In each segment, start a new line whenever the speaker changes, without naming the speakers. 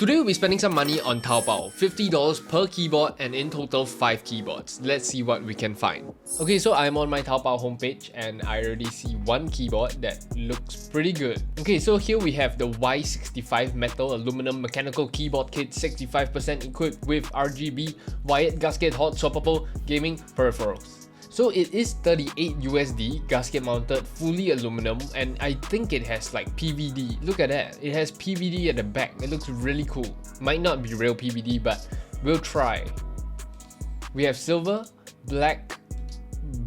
Today we'll be spending some money on Taobao, $50 per keyboard and in total 5 keyboards. Let's see what we can find. Okay, so I'm on my Taobao homepage and I already see one keyboard that looks pretty good. Okay, so here we have the Y65 metal aluminum mechanical keyboard kit, 65% equipped with RGB, wired gasket hot swappable gaming peripherals. So it is 38 USD, gasket mounted, fully aluminum, and I think it has like PVD. Look at that, it has PVD at the back. It looks really cool. Might not be real PVD, but we'll try. We have silver, black,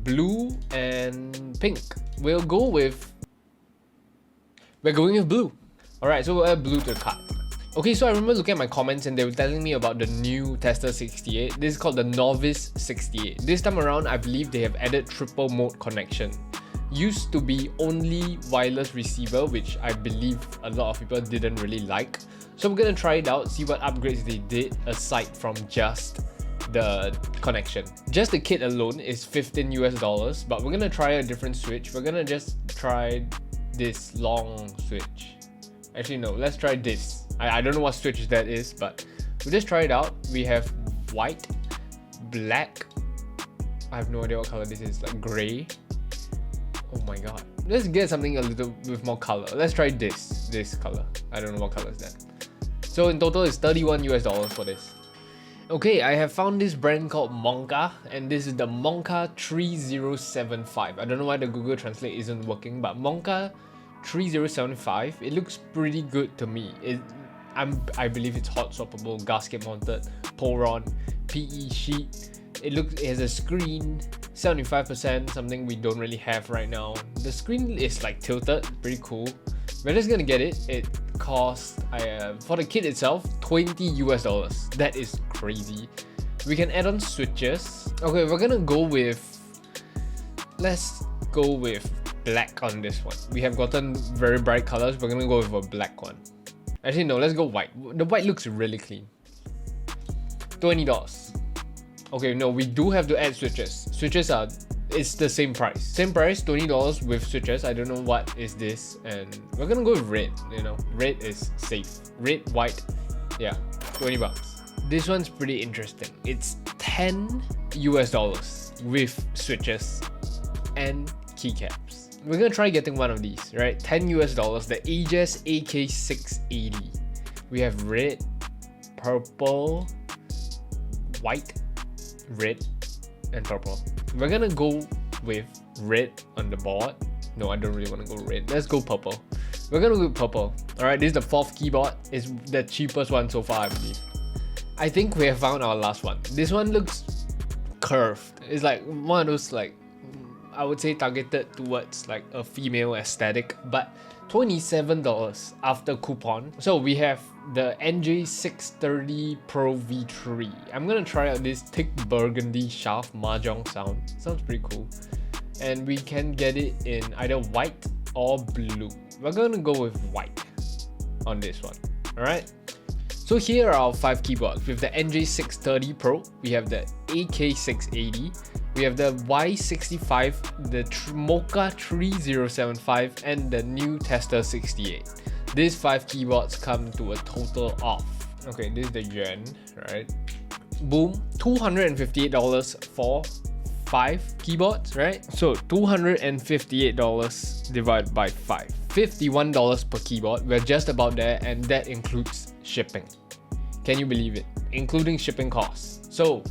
blue, and pink. We're going with blue. Alright, so we'll add blue to the cart. Okay, so I remember looking at my comments and they were telling me about the new Tester 68. This is called the Novice 68. This time around, I believe they have added triple mode connection. Used to be only wireless receiver, which I believe a lot of people didn't really like. So we're gonna try it out, see what upgrades they did aside from just the connection. Just the kit alone is $15 US, but we're gonna try a different switch. We're gonna just try this long switch. Actually no, let's try this. I don't know what switch that is, but we'll just try it out. We have white, black, I have no idea what color this is, like grey. Oh my god. Let's get something a little with more color. Let's try this color. I don't know what color is that. So in total it's $31 US for this. Okay, I have found this brand called Monka, and this is the Monka 3075. I don't know why the Google Translate isn't working, but Monka 3075, it looks pretty good to me. I believe it's hot swappable, gasket mounted, Poron, PE sheet. It has a screen, 75%, something we don't really have right now. The screen is like tilted, pretty cool. We're just gonna get it. It costs, for the kit itself, $20 US. That is crazy. We can add on switches. Okay, we're gonna go with, let's go with black on this one. We have gotten very bright colors. We're gonna go with a black one. Actually no, let's go white. The white looks really clean. $20. Okay, no, we do have to add switches. Switches are, it's the same price. Same price, $20 with switches. I don't know what is this, and we're gonna go with red, you know. Red is safe. Red, white, yeah, $20. This one's pretty interesting. It's $10 US with switches and keycaps. We're gonna try getting one of these, right? $10 US, the Ajazz AK680. We have red, purple, white, red, and purple. We're gonna go with red on the board. No, I don't really want to go red. Let's go purple. We're gonna go with purple. Alright, this is the 4th keyboard. It's the cheapest one so far, I believe. I think we have found our last one. This one looks curved. It's like one of those, like, I would say targeted towards like a female aesthetic, but $27 after coupon. So we have the NJ630 Pro V3. I'm gonna try out this thick burgundy shaft mahjong sound. Sounds pretty cool. And we can get it in either white or blue. We're gonna go with white on this one. Alright. So here are our 5 keyboards. With the NJ630 Pro, we have the AK680, we have the Y65, the Mocha 3075, and the new Tester 68. These 5 keyboards come to a total of, okay, this is the yuan, right? Boom, $258 for 5 keyboards, right? So $258 divided by 5. $51 per keyboard. We're just about there, and that includes shipping. Can you believe it? Including shipping costs. So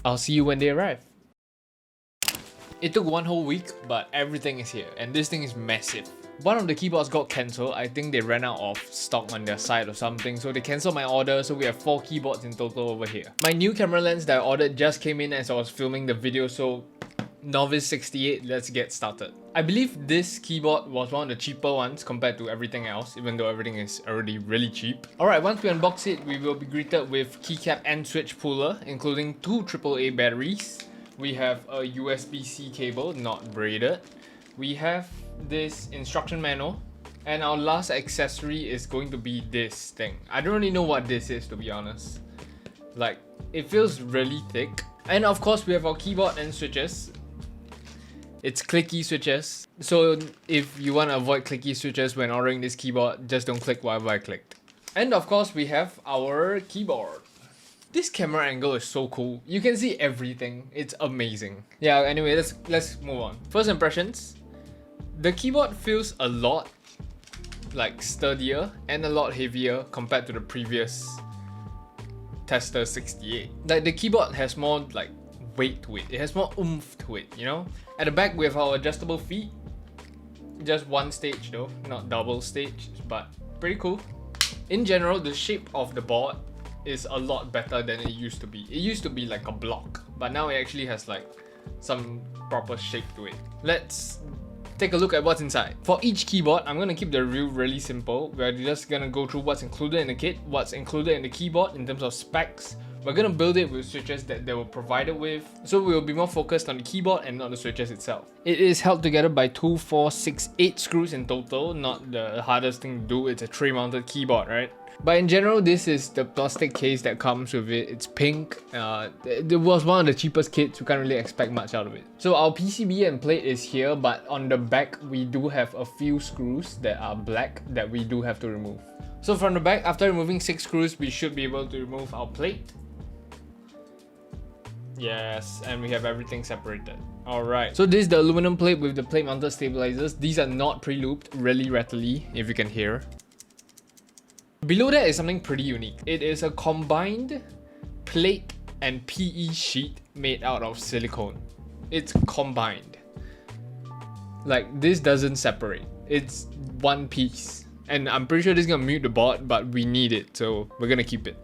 I'll see you when they arrive. It took one whole week, but everything is here, and this thing is massive. One of the keyboards got cancelled. I think they ran out of stock on their side or something, so they cancelled my order, so we have 4 keyboards in total over here. My new camera lens that I ordered just came in as I was filming the video, so Novice 68, let's get started. I believe this keyboard was one of the cheaper ones compared to everything else, even though everything is already really cheap. Alright, once we unbox it, we will be greeted with keycap and switch puller, including 2 AAA batteries. We have a USB-C cable, not braided. We have this instruction manual, and our last accessory is going to be this thing. I don't really know what this is, to be honest. Like, it feels really thick. And of course, we have our keyboard and switches. It's clicky switches. So if you want to avoid clicky switches when ordering this keyboard, just don't click whatever I clicked. And of course, we have our keyboard. This camera angle is so cool. You can see everything. It's amazing. Yeah, anyway, let's move on. First impressions. The keyboard feels a lot like sturdier and a lot heavier compared to the previous Tester 68. Like the keyboard has more like weight to it. It has more oomph to it, you know? At the back we have our adjustable feet. Just one stage though, not double stage, but pretty cool. In general, the shape of the board is a lot better than it used to be. It used to be like a block, but now it actually has like some proper shape to it. Let's take a look at what's inside. For each keyboard, I'm gonna keep the review really simple. We're just gonna go through what's included in the kit, what's included in the keyboard in terms of specs. We're gonna build it with switches that they were provided with, so we'll be more focused on the keyboard and not the switches itself. It is held together by 2, 4, 6, 8 screws in total, not the hardest thing to do. It's a tray mounted keyboard, right? But in general, this is the plastic case that comes with it. It's pink. It was one of the cheapest kits. We can't really expect much out of it. So our PCB and plate is here, but on the back, we do have a few screws that are black that we do have to remove. So from the back, after removing 6 screws, we should be able to remove our plate. Yes, and we have everything separated. Alright, so this is the aluminum plate with the plate mounted stabilizers. These are not pre-looped, really rattly, if you can hear. Below that is something pretty unique. It is a combined plate and PE sheet made out of silicone. It's combined. Like, this doesn't separate. It's one piece. And I'm pretty sure this is gonna mute the board, but we need it, so we're gonna keep it.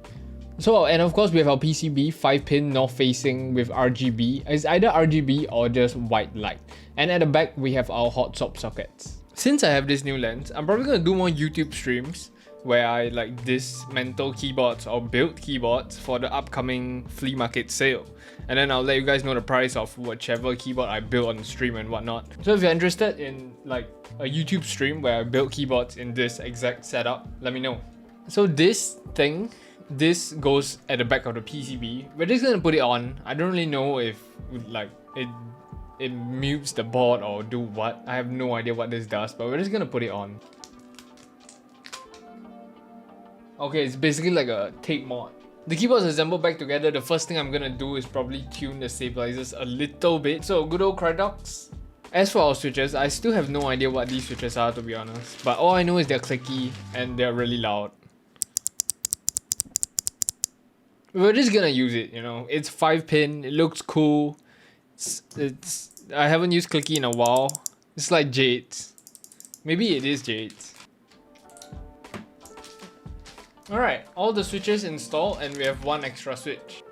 So, and of course we have our PCB, 5-pin north facing with RGB. It's either RGB or just white light. And at the back we have our hot swap sockets. Since I have this new lens, I'm probably gonna do more YouTube streams where I like dismantle keyboards or build keyboards for the upcoming flea market sale. And then I'll let you guys know the price of whichever keyboard I build on the stream and whatnot. So if you're interested in like a YouTube stream where I build keyboards in this exact setup, let me know. So this thing, this goes at the back of the PCB. We're just gonna put it on. I don't really know if like it mutes the board or do what. I have no idea what this does, but we're just gonna put it on. Okay, it's basically like a tape mod. The keyboard's assembled back together. The first thing I'm gonna do is probably tune the stabilizers a little bit. So good old Crydox. As for our switches, I still have no idea what these switches are, to be honest. But all I know is they're clicky and they're really loud. We're just gonna use it, you know. It's 5-pin, it looks cool. I haven't used clicky in a while. It's like Jades. Maybe it is Jades. Alright, all the switches installed and we have one extra switch.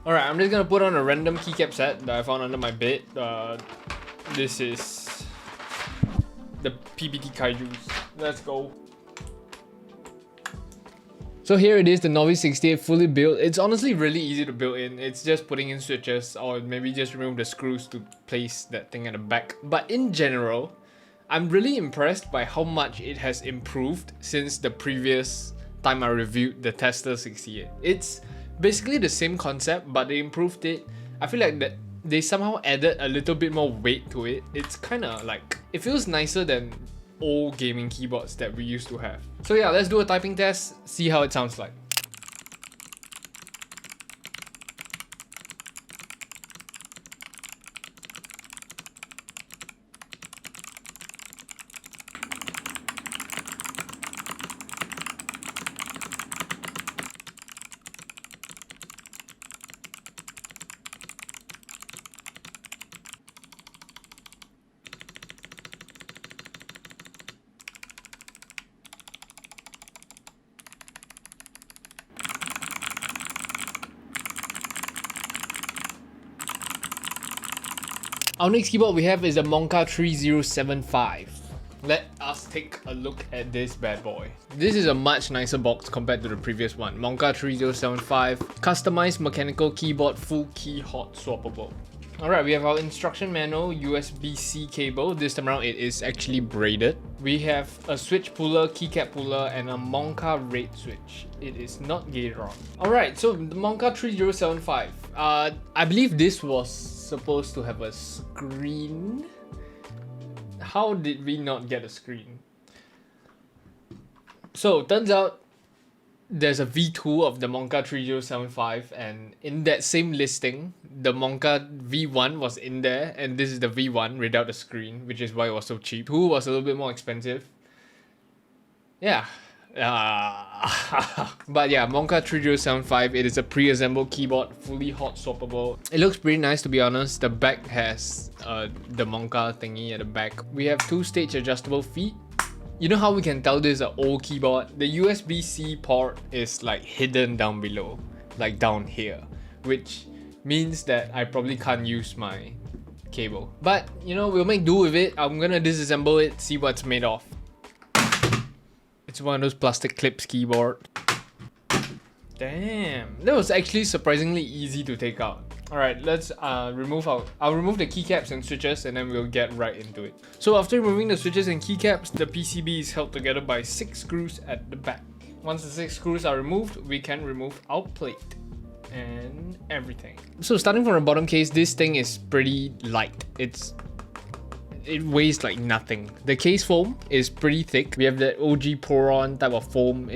Alright, I'm just gonna put on a random keycap set that I found under my bed. This is the PBT Kaijus. Let's go. So here it is, the Novice 68 fully built. It's honestly really easy to build in. It's just putting in switches or maybe just remove the screws to place that thing at the back. But in general, I'm really impressed by how much it has improved since the previous time I reviewed the Tester 68. It's basically the same concept, but they improved it. I feel like that they somehow added a little bit more weight to it. It's kind of like, it feels nicer than old gaming keyboards that we used to have. So yeah, let's do a typing test, see how it sounds like. Our next keyboard we have is the Monka 3075. Let us take a look at this bad boy. This is a much nicer box compared to the previous one. Monka 3075, customized mechanical keyboard, full key hot swappable. Alright, we have our instruction manual, USB-C cable. This time around it is actually braided. We have a switch puller, keycap puller, and a Monka rate switch. It is not gate wrong. Alright, so the Monka 3075. I believe this was supposed to have a screen. How did we not get a screen? So turns out there's a V2 of the Monka 3075, and in that same listing, the Monka V1 was in there, and this is the V1 without the screen, which is why it was so cheap. 2 was a little bit more expensive. Yeah. But yeah, Monka 3075, it is a pre-assembled keyboard, fully hot swappable. It looks pretty nice, to be honest. The back has the Monka thingy at the back. We have 2-stage adjustable feet. You know how we can tell this is an old keyboard? The USB-C port is like hidden down below, like down here, which means that I probably can't use my cable. But you know, we'll make do with it. I'm gonna disassemble it, see what's made of. It's one of those plastic clips keyboard. Damn, that was actually surprisingly easy to take out. Alright, let's I'll remove the keycaps and switches, and then we'll get right into it. So after removing the switches and keycaps, the PCB is held together by 6 screws at the back. Once the 6 screws are removed, we can remove our plate and everything. So starting from the bottom case, this thing is pretty light. It weighs like nothing. The case foam is pretty thick. We have the OG Poron type of foam.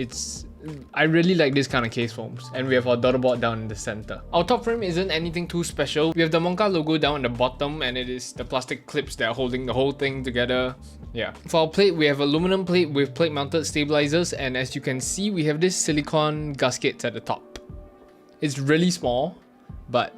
I really like this kind of case foams, and we have our daughter board down in the center. Our top frame isn't anything too special. We have the Monka logo down at the bottom, and it is the plastic clips that are holding the whole thing together. Yeah. For our plate, we have aluminum plate with plate mounted stabilizers, and as you can see, we have this silicone gaskets at the top. It's really small, but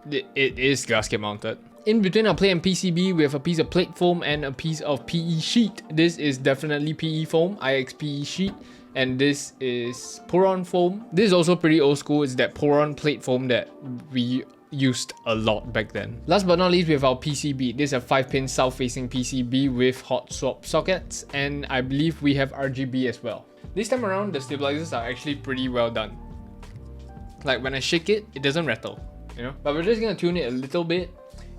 it is gasket mounted. In between our plate and PCB, we have a piece of plate foam and a piece of PE sheet. This is definitely PE foam, IXPE sheet. And this is Poron foam. This is also pretty old school. It's that Poron plate foam that we used a lot back then. Last but not least, we have our PCB. This is a 5-pin south-facing PCB with hot swap sockets, and I believe we have RGB as well. This time around, the stabilizers are actually pretty well done. Like when I shake it, it doesn't rattle, you know? But we're just gonna tune it a little bit,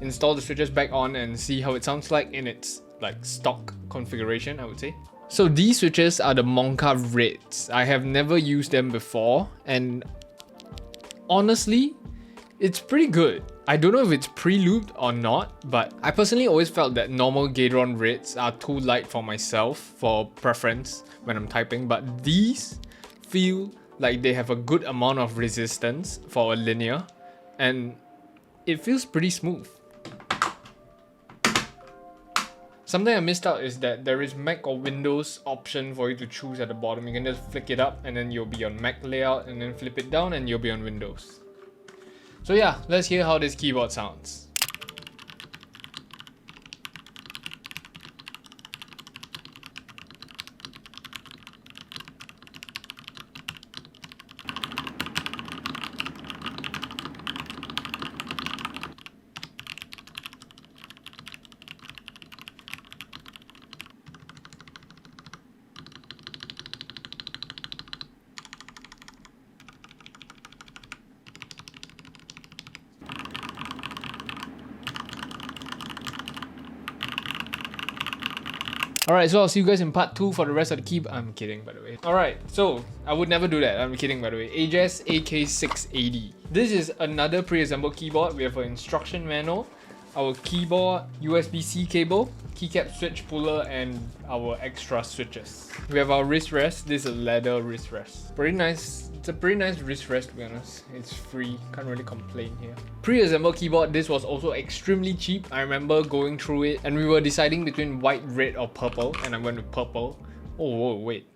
install the switches back on, and see how it sounds like in its like stock configuration, I would say. So these switches are the Monka Reds. I have never used them before, and honestly, it's pretty good. I don't know if it's pre-lubed or not, but I personally always felt that normal Gateron Reds are too light for myself for preference when I'm typing, but these feel like they have a good amount of resistance for a linear, and it feels pretty smooth. Something I missed out is that there is Mac or Windows option for you to choose at the bottom. You can just flick it up and then you'll be on Mac layout, and then flip it down and you'll be on Windows. So yeah, let's hear how this keyboard sounds. Alright, so I'll see you guys in part 2 for the rest of the keyboard. I'm kidding, by the way. Alright, so I would never do that. I'm kidding, by the way. Ajazz AK680. This is another pre-assembled keyboard. We have an instruction manual, our keyboard, USB-C cable, keycap switch puller, and our extra switches. We have our wrist rest. This is a leather wrist rest. Pretty nice. It's a pretty nice wrist rest, to be honest. It's free. Can't really complain here. Pre-assembled keyboard. This was also extremely cheap. I remember going through it and we were deciding between white, red, or purple, and I went with purple. Oh, whoa, wait.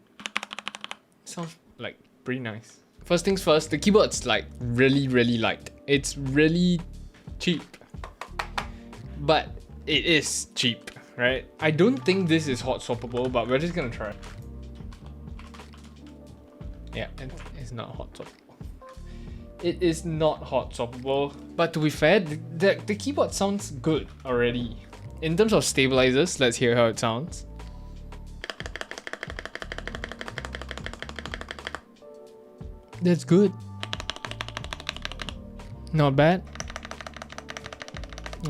Sounds like pretty nice. First things first, the keyboard's like really, really light. It's really cheap. But it is cheap, right? I don't think this is hot swappable, but we're just gonna try. Yeah, it's not hot swappable. It is not hot swappable, but to be fair, the keyboard sounds good already. In terms of stabilizers, let's hear how it sounds. That's good. Not bad.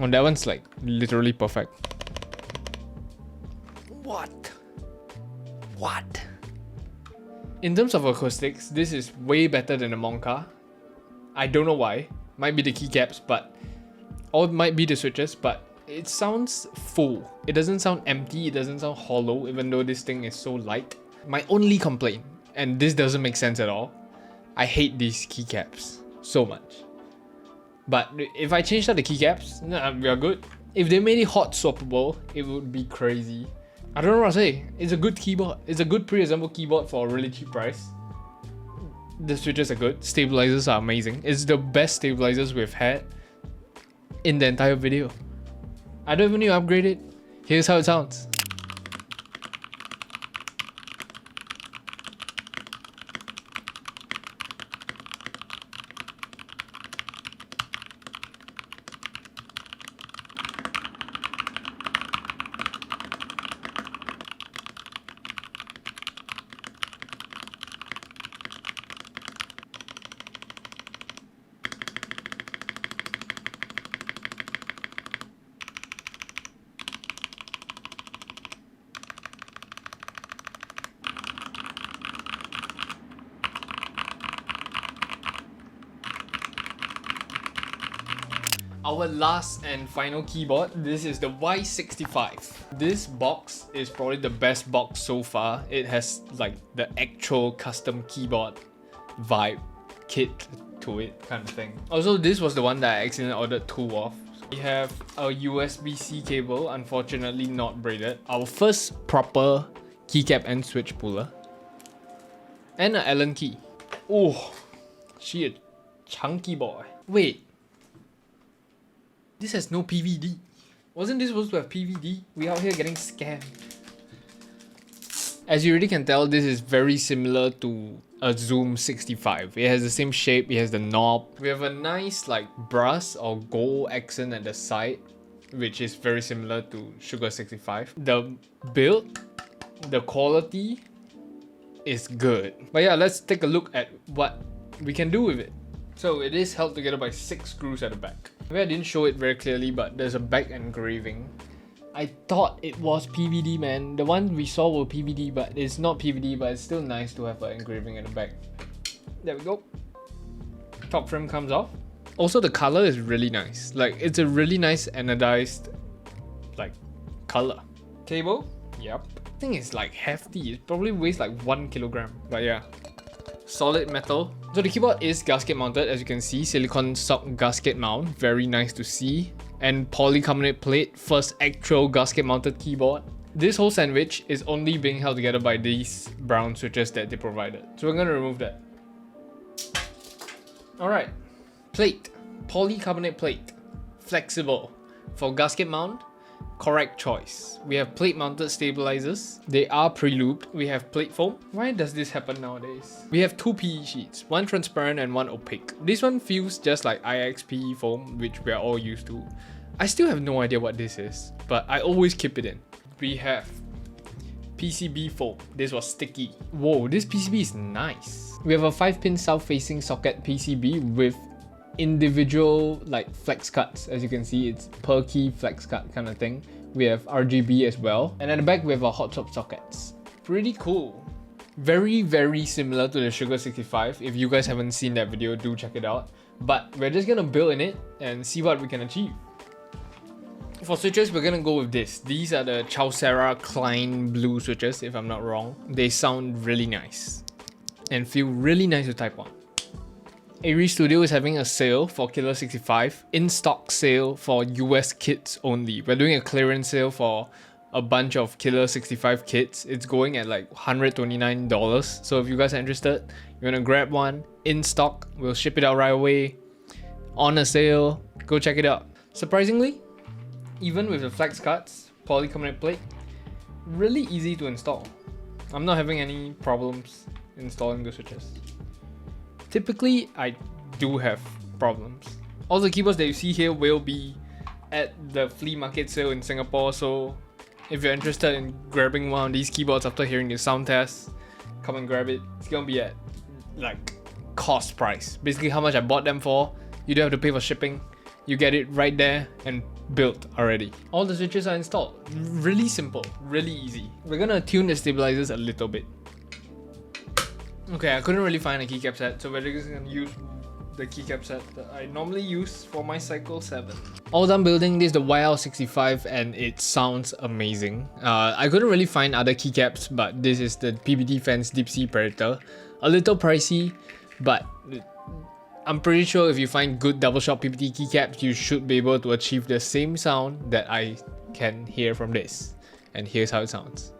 Oh, that one's like literally perfect. What? In terms of acoustics, this is way better than the Monka. I don't know why. Might be the keycaps, or it might be the switches, but it sounds full. It doesn't sound empty, it doesn't sound hollow, even though this thing is so light. My only complaint, and this doesn't make sense at all, I hate these keycaps so much. But if I changed out the keycaps, we are good. If they made it hot swappable, it would be crazy. I don't know what to say. It's a good keyboard. It's a good pre-assembled keyboard for a really cheap price. The switches are good. Stabilizers are amazing. It's the best stabilizers we've had in the entire video. I don't even need to upgrade it. Here's how it sounds. Our last and final keyboard, this is the Y65. This box is probably the best box so far. It has like the actual custom keyboard vibe kit to it kind of thing. Also, this was the one that I accidentally ordered two of. We have a USB-C cable, unfortunately not braided. Our first proper keycap and switch puller. And an Allen key. Oh, she a chunky boy. Wait. This has no PVD. Wasn't this supposed to have PVD? We out here getting scammed. As you already can tell, this is very similar to a Zoom 65. It has the same shape, it has the knob. We have a nice like brass or gold accent at the side, which is very similar to Sugar 65. The build, the quality is good. But yeah, let's take a look at what we can do with it. So it is held together by 6 screws at the back. Maybe I didn't show it very clearly, but there's a back engraving. I thought it was PVD, man. The one we saw were PVD, but it's not PVD, but it's still nice to have an engraving at the back. There we go. Top frame comes off. Also, the color is really nice. Like, it's a really nice anodized, like, color. Cable? Yep. I think it's like hefty. It probably weighs like 1 kilogram. But yeah. Solid metal. So the keyboard is gasket mounted, as you can see. Silicone stock gasket mount. Very nice to see. And polycarbonate plate. First actual gasket mounted keyboard. This whole sandwich is only being held together by these brown switches that they provided. So we're gonna remove that. Alright. Plate. Polycarbonate plate. Flexible. For gasket mount, correct choice. We have plate mounted stabilizers. They are pre-lubed. We have plate foam. Why does this happen nowadays? We have 2 PE sheets, one transparent and one opaque. This one feels just like IXPE foam, which we are all used to. I still have no idea what this is, but I always keep it in. We have PCB foam. This was sticky. Whoa, this PCB is nice. We have a 5-pin south-facing socket PCB with individual like flex cuts. As you can see, it's per key flex cut kind of thing. We have RGB as well, and at the back we have our hot swap sockets. Pretty cool. Very, very similar to the Sugar 65. If you guys haven't seen that video, do check it out. But we're just gonna build in it and see what we can achieve. For switches, we're gonna go with this. These are the Chaucera Klein blue switches, if I'm not wrong. They sound really nice and feel really nice to type on. Aeris Studio is having a sale for Killer 65, in-stock sale for US kits only. We're doing a clearance sale for a bunch of Killer 65 kits. It's going at like $129. So if you guys are interested, you wanna grab one, in stock, we'll ship it out right away. On a sale, go check it out. Surprisingly, even with the flex cuts, polycarbonate plate, really easy to install. I'm not having any problems installing the switches. Typically, I do have problems. All the keyboards that you see here will be at the flea market sale in Singapore, so if you're interested in grabbing one of these keyboards after hearing the sound test, come and grab it. It's gonna be at like cost price. Basically how much I bought them for. You don't have to pay for shipping. You get it right there and built already. All the switches are installed. Really simple, really easy. We're gonna tune the stabilizers a little bit. Okay, I couldn't really find a keycap set, so we're just gonna use
the keycap set that I normally use for my Cycle 7.
All done building. This is the YL65 and it sounds amazing. I couldn't really find other keycaps, but this is the PBT Fans Deep Sea Predator. A little pricey, but I'm pretty sure if you find good double shot PBT keycaps, you should be able to achieve the same sound that I can hear from this. And here's how it sounds.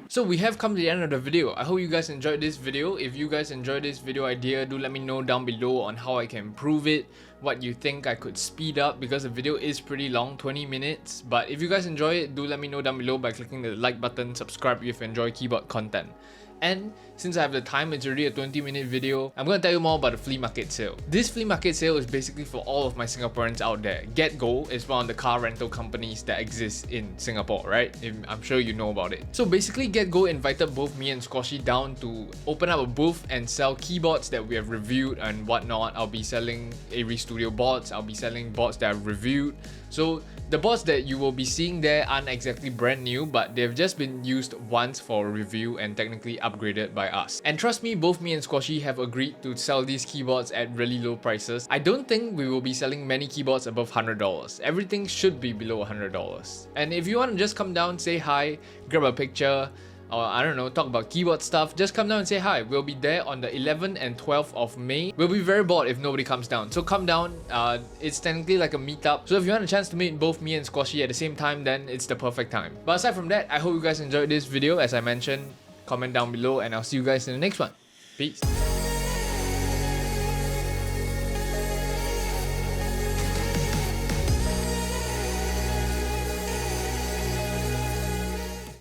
So we have come to the end of the video. I hope you guys enjoyed this video. If you guys enjoyed this video idea, do let me know down below on how I can improve it, what you think I could speed up, because the video is pretty long, 20 minutes. But if you guys enjoy it, do let me know down below by clicking the like button, subscribe if you enjoy keyboard content. And since I have the time, it's already a 20-minute video, I'm going to tell you more about the flea market sale. This flea market sale is basically for all of my Singaporeans out there. Getgo is one of the car rental companies that exists in Singapore, right? I'm sure you know about it. So basically, Getgo invited both me and Squashy down to open up a booth and sell keyboards that we have reviewed and whatnot. I'll be selling Aeris Studio boards, I'll be selling boards that I've reviewed. So the boards that you will be seeing there aren't exactly brand new, but they've just been used once for a review and technically upgraded by us. And trust me, both me and Squashy have agreed to sell these keyboards at really low prices. I don't think we will be selling many keyboards above $100. Everything should be below $100. And if you want to just come down, say hi, grab a picture, or I don't know, talk about keyboard stuff, just come down and say hi. We'll be there on the 11th and 12th of May. We'll be very bored if nobody comes down. So come down, it's technically like a meetup. So if you want a chance to meet both me and Squashy at the same time, then it's the perfect time. But aside from that, I hope you guys enjoyed this video. As I mentioned, comment down below and I'll see you guys in the next one. Peace.